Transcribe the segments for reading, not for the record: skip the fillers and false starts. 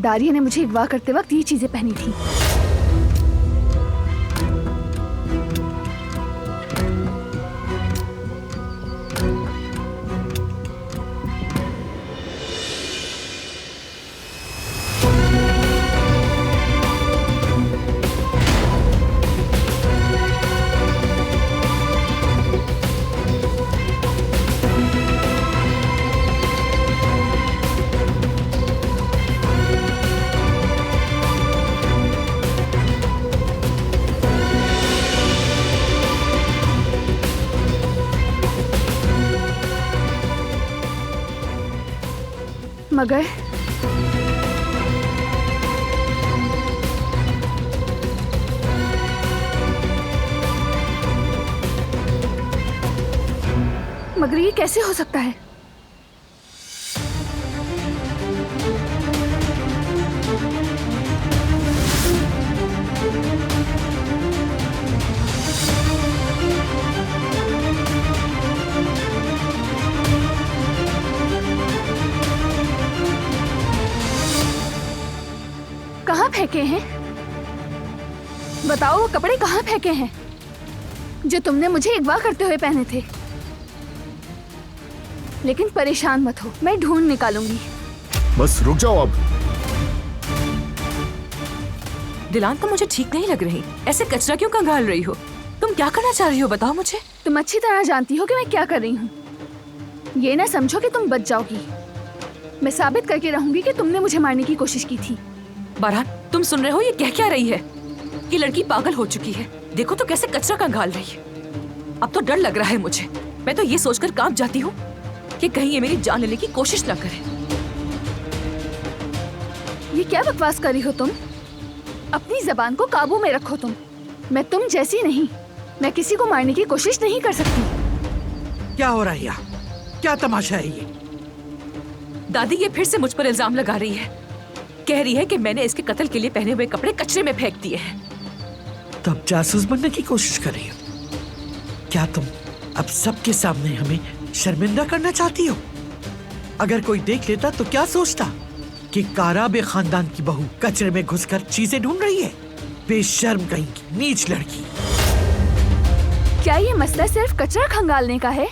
दारिया ने मुझे अगवा करते वक्त ये चीजें पहनी थी। मगर ये कैसे हो सकता है? कहाँ फेंके हैं? बताओ, वो कपड़े कहाँ फेंके हैं जो तुमने मुझे अगवा करते हुए पहने थे? लेकिन परेशान मत हो, मैं ढूंढ निकालूंगी। बस रुक जाओ अब। दिलान, तो मुझे ठीक नहीं लग रही। ऐसे कचरा क्यों कंगाल रही हो? तुम क्या करना चाह रही हो, बताओ मुझे। तुम अच्छी तरह जानती हो कि मैं क्या कर रही हूँ। ये ना समझो कि तुम बच जाओगी। मैं साबित करके रहूंगी कि तुमने मुझे मारने की कोशिश की थी। बारान, तुम सुन रहे हो ये कह क्या रही है? ये लड़की पागल हो चुकी है। देखो तो कैसे कचरा कंगाल रही है। अब तो डर लग रहा है मुझे। मैं तो ये सोचकर कांप जाती हूँ कि कहीं ये मेरी जान लेने की कोशिश न करे। ये क्या बकवास कर रही हो तुम? अपनी जबान को काबू में रखो तुम। मैं तुम जैसी नहीं। मैं किसी को मारने की कोशिश नहीं कर सकती। क्या हो रहा है यहाँ? क्या तमाशा है ये? दादी ये फिर से मुझ पर इल्जाम लगा रही है। कह रही है कि मैंने इसके कत्ल के लिए पहने हुए कपड़े कचरे में फेंक दिए हैं। तब जासूस बनने की कोशिश कर रही हो? क्या तुम अब सबके सामने हमें शर्मिंदा करना चाहती हो? अगर कोई देख लेता तो क्या सोचता कि काराबे खानदान की बहू कचरे में घुसकर चीजें ढूंढ रही है? बेशर्म कहीं की नीच लड़की। क्या ये मसला सिर्फ कचरा खंगालने का है?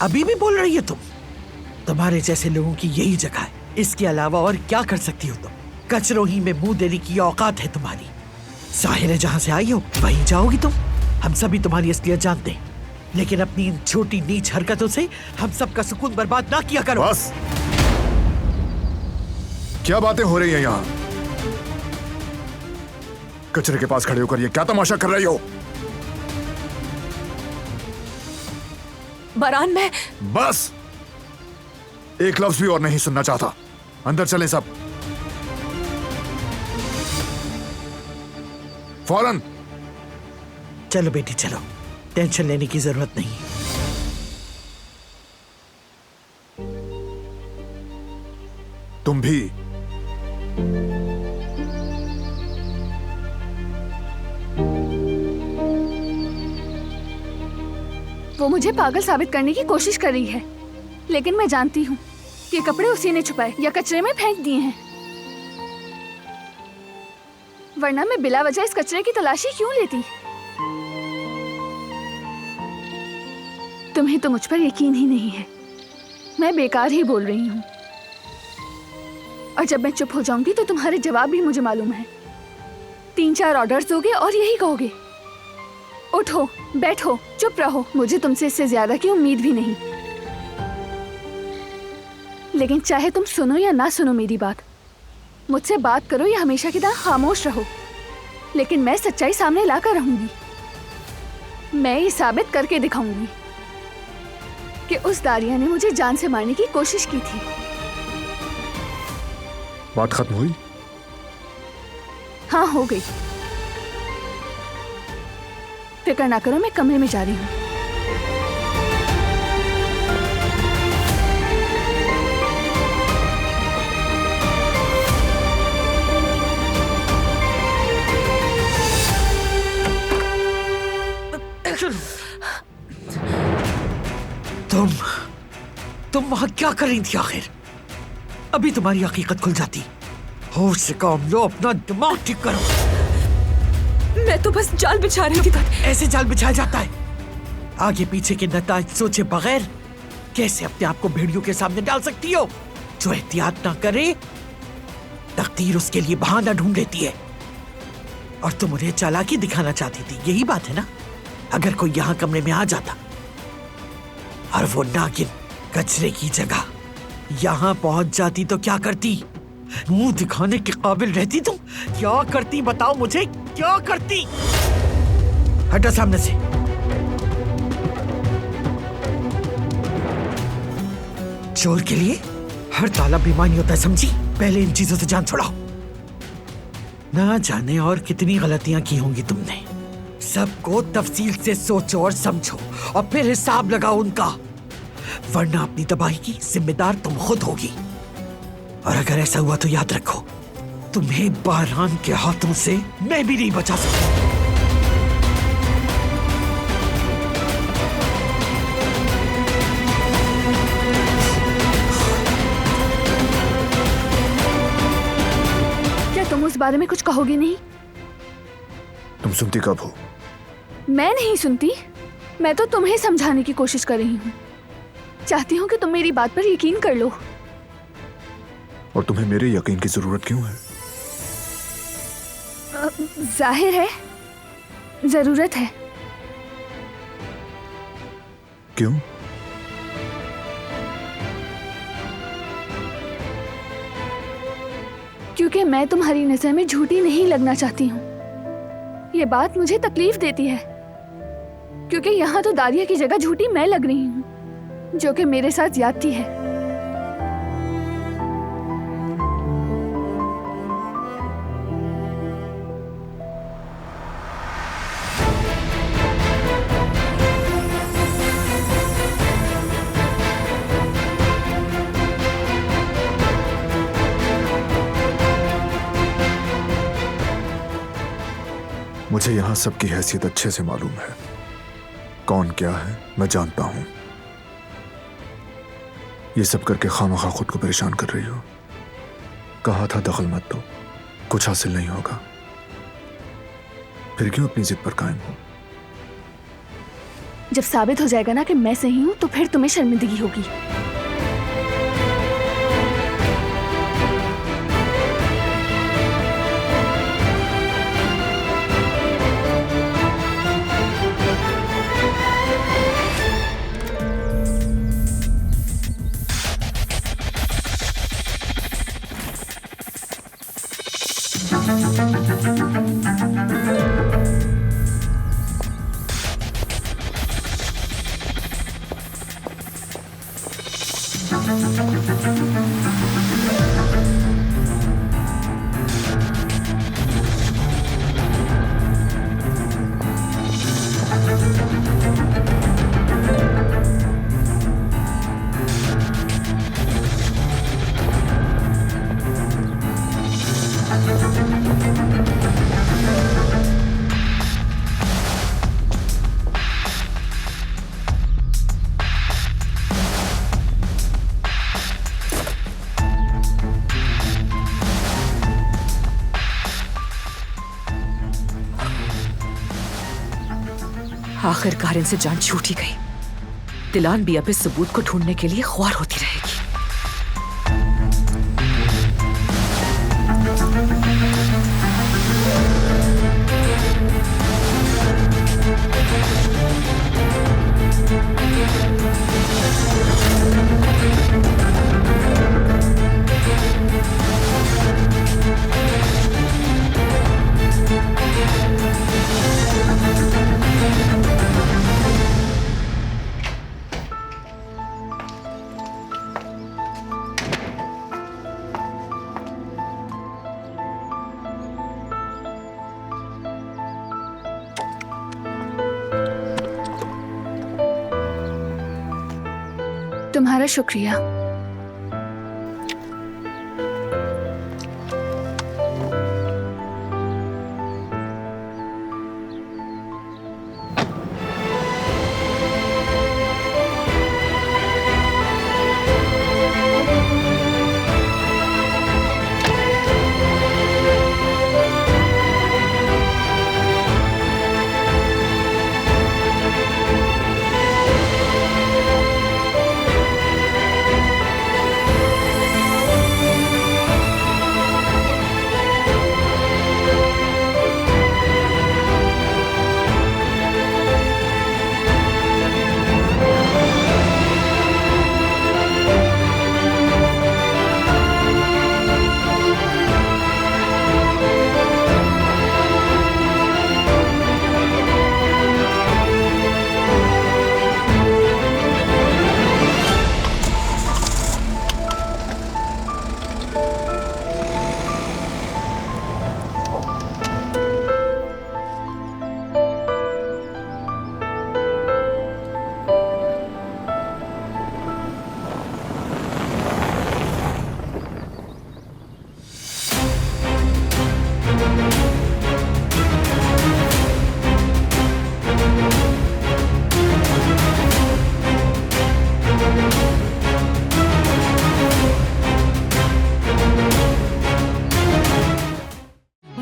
अभी भी बोल रही है तुम? तुम्हारे जैसे लोगों की यही जगह है। इसके अलावा और क्या कर सकती हो तुम? कचरों ही में मुंह देने की औकात है तुम्हारी। जाहिर है जहाँ से आई हो वहीं जाओगी तुम। हम सभी तुम्हारी असलियत जानते हैं, लेकिन अपनी इन छोटी नीच हरकतों से हम सबका सुकून बर्बाद ना किया करो। बस, क्या बातें हो रही हैं यहाँ? कचरे के पास खड़े होकर ये क्या तमाशा कर रही हो? बारान, मैं बस, एक लफ्ज भी और नहीं सुनना चाहता। अंदर चलें सब, फौरन। चलो बेटी चलो, टेंशन लेने की जरूरत नहीं। तुम भी। वो मुझे पागल साबित करने की कोशिश कर रही है, लेकिन मैं जानती हूँ कि कपड़े उसी ने छुपाए या कचरे में फेंक दिए हैं। वरना मैं बिला वजह इस कचरे की तलाशी क्यों लेती? तुम्हें तो मुझ पर यकीन ही नहीं है। मैं बेकार ही बोल रही हूँ। और जब मैं चुप हो जाऊंगी तो तुम्हारे जवाब भी मुझे मालूम है। 3-4 ऑर्डर्स दोगे और यही कहोगे, उठो, बैठो, चुप रहो। मुझे तुमसे इससे ज्यादा की उम्मीद भी नहीं। लेकिन चाहे तुम सुनो या ना सुनो मेरी बात, मुझसे बात करो या हमेशा की तरह खामोश रहो, लेकिन मैं सच्चाई सामने लाकर रहूंगी। मैं ये साबित करके दिखाऊंगी कि उस दारिया ने मुझे जान से मारने की कोशिश की थी। बात खत्म हुई? हाँ, हो गई। फिक्र ना करो, मैं कमरे में जा रही हूँ। तुम वहां क्या कर रही थी आखिर? अभी तुम्हारी हकीकत खुल जाती होश से काम लो, अपना दिमाग ठीक करो। मैं तो बस जाल बिछा रही थी दादी। ऐसे जाल बिछाया जाता है? आगे पीछे के नताज सोचे बगैर कैसे अपने आप को भेड़ियों के सामने डाल सकती हो? जो एहतियात ना करे तकदीर उसके लिए बहाना ढूंढ लेती है। और तुम उन्हें चालाकी दिखाना चाहती थी, यही बात है ना? अगर कोई यहाँ कमरे में आ जाता और वो नागिन कचरे की जगह यहाँ पहुंच जाती तो क्या करती? मुंह दिखाने के काबिल रहती तुम? क्या करती बताओ मुझे, क्या करती? हटा सामने से। चोर के लिए हर ताला बेईमानी होता है, समझी? पहले इन चीजों से जान छुड़ाओ। ना जाने और कितनी गलतियां की होंगी तुमने। सबको तफसील से सोचो और समझो और फिर हिसाब लगाओ उनका, वरना अपनी तबाही की जिम्मेदार तुम खुद होगी। और अगर ऐसा हुआ तो याद रखो, तुम्हें बारान के हाथों से मैं भी नहीं बचा सकता। क्या तुम उस बारे में कुछ कहोगे नहीं? तुम सुनती कब हो? मैं नहीं सुनती, मैं तो तुम्हें समझाने की कोशिश कर रही हूँ। चाहती हूँ कि तुम मेरी बात पर यकीन कर लो। और तुम्हें मेरे यकीन की जरूरत क्यों है? जाहिर है जरूरत है। क्यों? क्योंकि मैं तुम्हारी नजर में झूठी नहीं लगना चाहती हूँ। ये बात मुझे तकलीफ देती है, क्योंकि यहाँ तो दारिया की जगह झूठी मैं लग रही हूँ, जो कि मेरे साथ ज्यादती है। मुझे यहाँ सबकी हैसियत अच्छे से मालूम है। कौन क्या है मैं जानता हूं। ये सब करके खामखा खुद को परेशान कर रही हो। कहा था दखल मत दो, कुछ हासिल नहीं होगा। फिर क्यों अपनी जिद पर कायम हो? जब साबित हो जाएगा ना कि मैं सही हूँ, तो फिर तुम्हें शर्मिंदगी होगी। आखिरकार इनसे जान छूट ही गई। दिलान भी अब इस सबूत को ढूंढने के लिए ख्वार होती रहेगी। तुम्हारा शुक्रिया।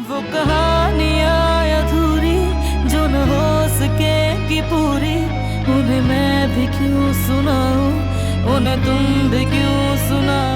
वो कहानियाँ अधूरी जो न हो सके कि पूरी, उन्हें मैं भी क्यों सुनाऊं, उन्हें तुम भी क्यों सुनाओ।